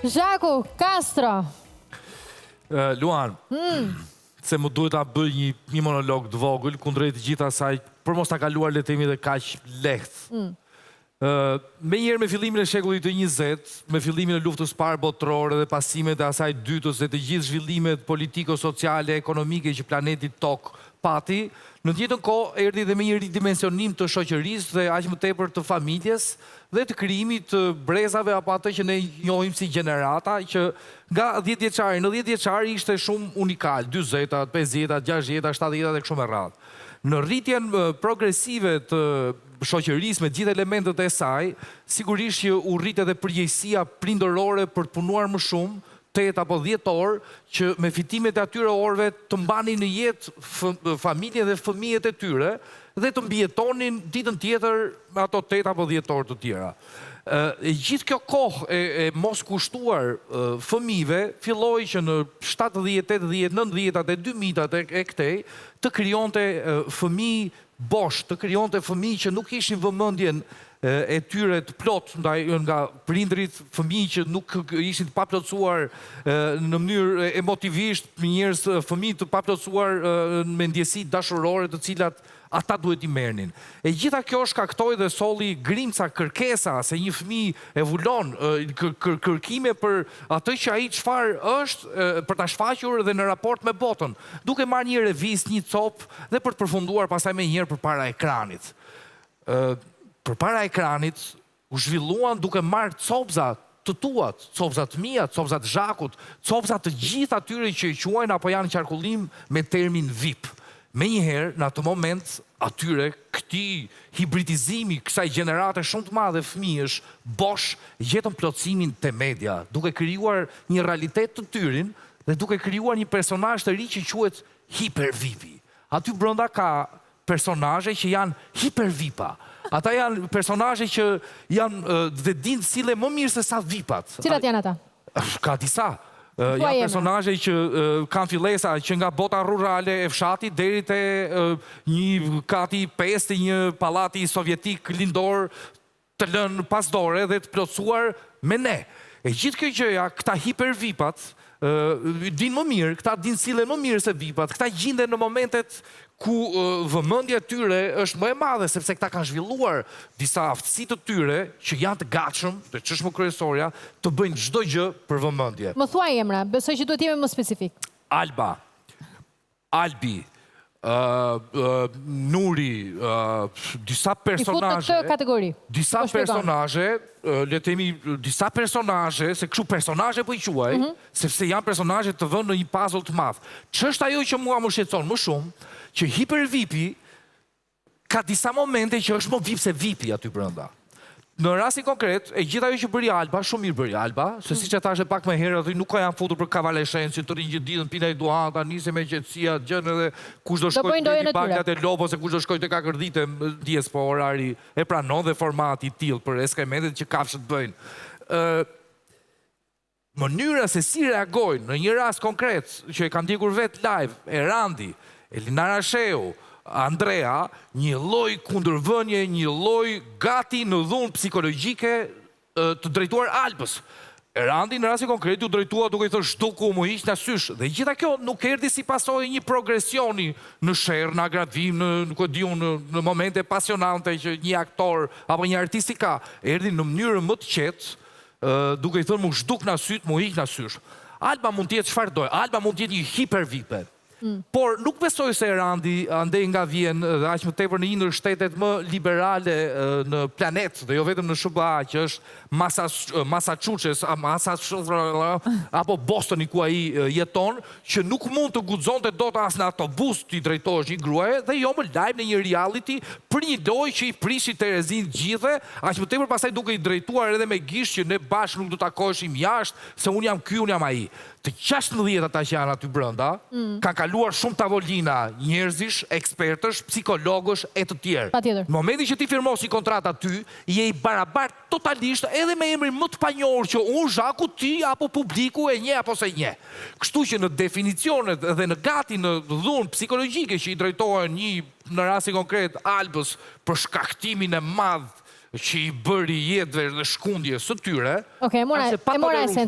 Zhaku, Castro. Luan, se më duhet ta bëj një monolog të vogël kundrejt të gjithë asaj, për mos ta kaluar le të themi dhe kaq lehtë. Me njerë me fillimin e shekullit të 20, me fillimin e luftës parë botërore dhe pasimet e asaj dytës dhe të gjithë zhvillimet politiko-sociale, ekonomike që planeti Tokë pati, në të njëjtën kohë erdhi dhe me një ridimensionim të shoqërisë dhe aq më tepër të familjes dhe të krijimit të brezave apo atë që ne njohim si gjenerata, që nga 10 vjeçari në 10 vjeçari ishte shumë unikal, 40-ta, 50-ta, 60-ta, 70-ta dhe kështu me radhë. Në rritjen progresive të shoqërisë me gjithë elementet e saj, sigurisht që u rrit edhe përgjegjësia prindërore për të punuar më shumë, 8 apo 10 orë, që me fitimet e atyre orëve të mbanin në jetë familjen dhe fëmijët e tyre dhe të mbijetonin ditën tjetër me ato 8 apo 10 orë të tjera. Gjithë kjo kohë e mos kushtuar fëmijëve filloi që në 70, 80, 90-tat e 2000-tat e këtej të krijonte fëmijë bosh, të krijonte fëmijë që nuk kishin vëmendjen e tyre të plot nga prindrit, fëmijë që nuk ishin të paplotësuar në mënyrë emotivisht, njerëz fëmijë të paplotësuar me ndjesi dashurore të cilat ata duhet i merrnin. E gjitha kjo shkaktoi dhe solli grimca, kërkesa, se një fëmijë evulon, kërkime për atë që ai çfarë është, për ta shfaqur dhe në raport me botën, duke marrë një revistë, një copë dhe për të përfunduar pastaj më njëherë përpara ekranit. Përpara ekranit u zhvilluan duke marrë copëza të tuat, copëza të mia, copëza të Zhakut, copëza të gjithë atyre që i quajnë apo janë qarkullim me termin VIP. Menjëherë, në atë moment, atyre këtij hibridizimi, kësaj gjenerate shumë të madhe fëmijësh, bosh, gjetën plotësimin te media, duke krijuar një realitet të tyrin dhe duke krijuar një personazh të ri që quhet hiper VIP-i. Aty brenda ka personazhe që janë hiper VIP-a. Ata janë personazhe që janë dhe dinë sille më mirë se sa VIP-at. Cilat janë ata? Ka disa. Janë personazhe që kanë fillesa që nga bota rurale e fshatit deri te një kati 5 të një pallati sovjetik lindor të lënë pas dore dhe të plotësuar me ne. E gjithë kjo gjëja, këta hiper VIP-at dinë më mirë, këta dinë sillen më mirë se VIP-at, këta gjenden në momentet ku vëmendja e tyre është më e madhe, sepse këta kanë zhvilluar disa aftësi të tyre që janë të gatshëm, dhe ç'është më kryesorja, të bëjnë çdo gjë për vëmendje. Më thuaj emra, besoj që duhet jemi më specifik. Alba, Albi, Nuri, disa personazhe. I fut në këtë kategori. Disa personazhe, le të themi, disa personazhe, se kështu personazhe po i quaj, sepse janë personazhe të vënë në një puzzle të madh. Ç'është ajo që mua më shqetëson më shumë, që hiper VIP-i ka disa momente që është më VIP se VIP-i aty brenda. Në rastin konkret, e gjithë ajo që bëri Alba, shumë mirë bëri Alba, se siç e thashë pak më herët, nuk ka janë futur për kavaleshencë, të rinj ditën pinaj duhan, ta nisë me qetësia, gjën edhe kush do shkojë te bankat e lopës, se kush do shkojë te kakërdhitë, dijes po orari e pranon dhe formati i tillë për eskrementet që kafshët bëjnë. Mënyra se si reagojnë në një rast konkret që e kanë ndjekur vetë live, Erandi, Elinara Sheu, Andrea, një lloj kundërvënie, një lloj gati në dhunë psikologjike të drejtuar Albës. Erandi në rastin konkret u drejtua duke i thënë shtuku më hiq na sysh. Dhe gjitha kjo nuk erdhi si pasojë një progresioni në sherr, në agravim, në momente pasionante që një aktor apo një artist i ka. Erdhi në mënyrë më të qetë, duke i thënë më zhduk na syt, më hiq na sysh. Alba mund të jetë çfarë do. Alba mund të jetë një hiper VIP. Por nuk besoj se Erandi andej nga vjen dhe aq më tepër në një ndër shtetet më liberale në planet, dhe jo vetëm në SBA, që është Massachusetts, apo Bostoni ku ai jeton, që nuk mund të guxonte dot as në autobus ti drejtohesh një gruaje dhe jo më live në një reality për një lojë që i prishi Terezin gjithë, aq më tepër pastaj duke i drejtuar edhe me gisht që ne bashkë nuk do takoheshim jashtë, se un jam ky, un jam ai. Të 16 ata që janë aty brenda, kanë kaluar shumë tavolina njerëzish, ekspertësh, psikologësh e të tjerë. Patjetër. Në momentin që ti firmos një kontratë aty, je i barabart totalisht edhe me emrin më të panjohur që unë, Zhaku, ti apo publiku e nje apo se nje. Kështu që në definicionet dhe në gati në dhunë psikologjike që i drejtohen një, në rastin konkret, Albës për shkaktimin e madh që i bëri jetëve dhe shkundjes së tyre, e mora esencën.